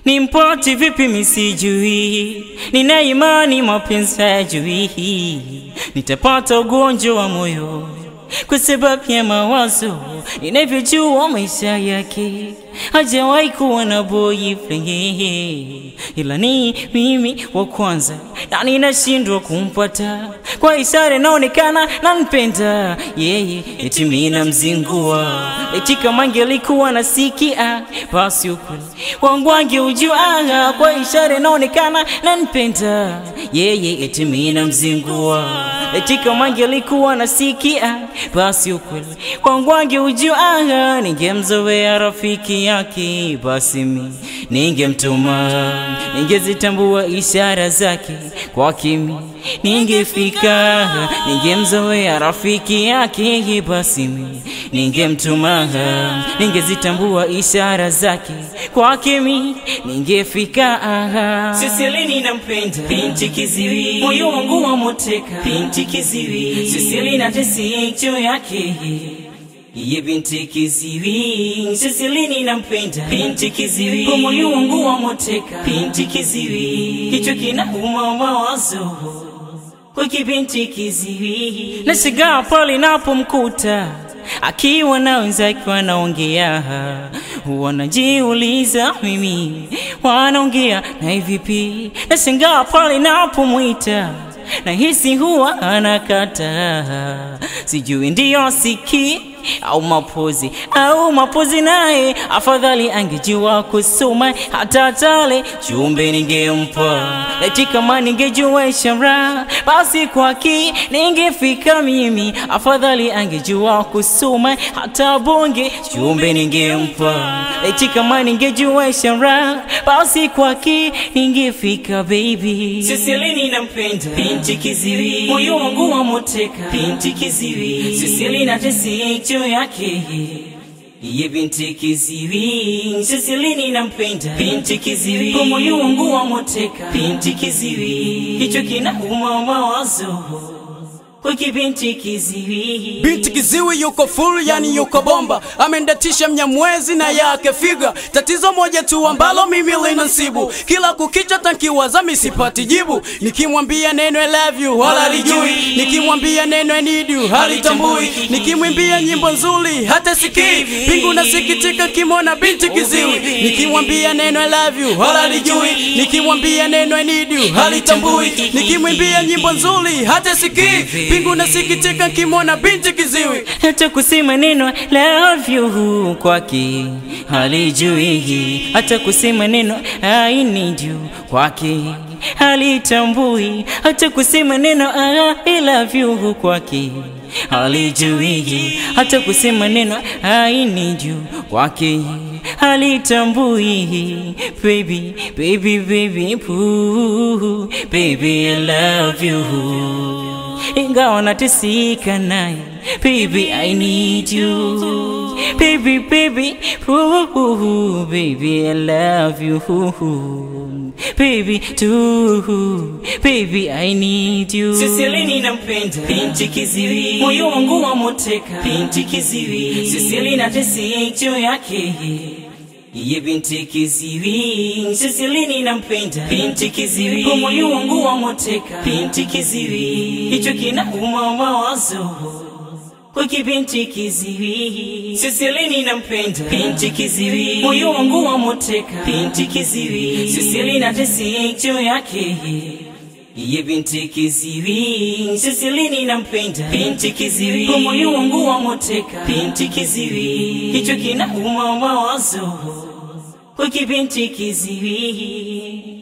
Nimpati vipi misijui, nina imani mapenzi hajui. Nitapata ugonjwa wa moyo kwa sababu ya mawazo. Ninavyojua maisha yake hajawahi kuwa na boyfriend, ila ni mimi wa kwanza na ninashindwa kumpata. Kwa ishara inaonekana nampenda yeye, eti mimi namzingua. Eti kama angelikuwa nasikia basi ukweli wangu angeujua. Kwa ishara inaonekana nampenda yeye, eti mimi namzingua. Eti kama angelikuwa nasikia basi ukweli wangu angeujua. Ningemzoea rafiki yake, basi mimi ningemtuma. Ningezitambua ishara zake kwa kimi ningefika. Ningemzoea rafiki yake, basi mimi ningemtuma. Ningezitambua ishara zake kwa kimi ningefika. Sisili ninampenda binti kiziwi, moyo wangu wamoteka binti kiziwi. Sisili natesi juu yake ye binti kiziwi. Sisili ninampenda binti kiziwi, moyo wangu wamoteka binti kiziwi. Kichwa kinauma mawazo kwa kibinti kiziwi. Nashangaa pale napomkuta akiwa na wenzake wanaongea, wanajiuliza mimi wanaongea na vipi. Nashangaa pale napomwita nahisi huwa anakata. Sijui ndio siki au mapozi naye afadhali angejua kusoma hata tale chumbe ningempa. Eti kama ningejua ishara basi kwaki ningefika mimi. Afadhali angejua kusoma hata bonge chumbe ningempa. Eti kama ningejua ishara basi kwaki ningefika baby. Sisili ninampenda binti kiziwi, moyo wangu wamoteka binti kiziwi. Sisili natesi juu yake ye binti kiziwi. Sisili ninampenda binti kiziwi, moyo wangu wamoteka binti kiziwi. Kichwa kinauma mawazo kwa kibinti kiziwi. Binti kiziwi yuko full, yani yuko bomba. Amendatisha Mnyamwezi na yake figa. Tatizo moja tu ambalo mimi linansibu, kila kukicha tankiwaza misipati jibu. Nikimwambia neno I love you wala lijui, nikimwambia neno I need you halitambui. Nikimwimbia nyimbo nzuri hata sikii, pingu nasikitika kimona binti kiziwi. Nikimwambia neno I love you wala lijui, nikimwambia neno I need you halitambui. Nikimwimbia nyimbo nzuri hata sikii, pingu nasikitika kimona binti kiziwi. Hata kusema neno love you kwake halijui. Hata kusema neno I need you kwake halitambui. Hata kusema neno I love you kwake halijui. Hata kusema neno I need you kwake halitambui. Baby, baby, baby, poo, baby I love you. Ingawa nateseka naye, baby I need you. Baby, baby, ooh, baby I love you. Baby too, baby I need you. Sisili ninampenda binti kiziwi, moyo wangu wamoteka binti kiziwi. Sisili natesi juu yake ye binti kiziwi. Sisili ninampenda binti kiziwi, moyo wangu wamoteka binti kiziwi. Kichwa kinauma mawazo kwa kibinti kiziwi. Sisili ninampenda binti kiziwi, moyo wangu wamoteka binti kiziwi. Sisili natesi juu yake ye binti kiziwi. Sisili ninampenda binti kiziwi, moyo wangu wamoteka binti kiziwi. Kichwa kinauma mawazo kwa kibinti kiziwi.